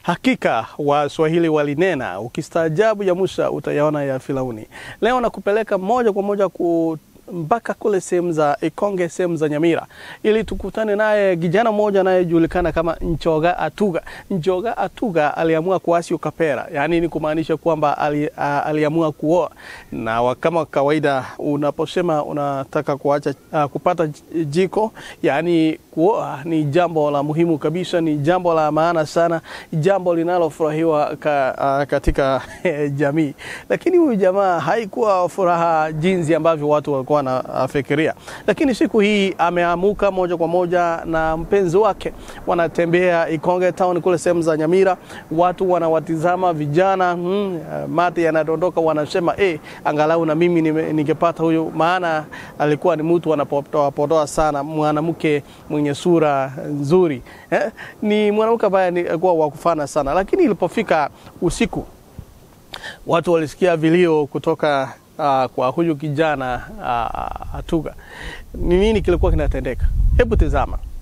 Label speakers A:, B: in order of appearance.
A: Hakika Waswahili walinena, ukistaajabu ya Musa utayaona ya Firauni. Leo nakupeleka moja kwa moja mpaka kule sehemu za Ikonge, sehemu za Nyamira, ili tukutane naye kijana mmoja anayejulikana kama Njoga Atuga. Njoga Atuga aliamua kuasi ukapera, yani ni kumaanisha kwamba aliamua kuoa. Na kama kawaida unaposema unataka kupata jiko, yani kuoa ni jambo la muhimu kabisa, ni jambo la maana sana, jambo linalofurahiwa katika jamii. Lakini huyu jamaa haikuwa furaha jinsi ambavyo watu walikuwa wanafikiria. Lakini siku hii ameamuka moja kwa moja na mpenzi wake, wanatembea Ikonge town kule sehemu za Nyamira. Watu wanawatizama, vijana mate yanadondoka, wanasema angalau na mimi ningepata huyu, maana alikuwa ni mtu anapotoa sana, mwanamke mwenye sura nzuri. Ni mwanamke ambaye alikuwa wakufana sana. Lakini ilipofika usiku, watu walisikia vilio kutoka kwa huyu kijana Atuga. Ni nini kilikuwa kinatendeka? Hebu tazama.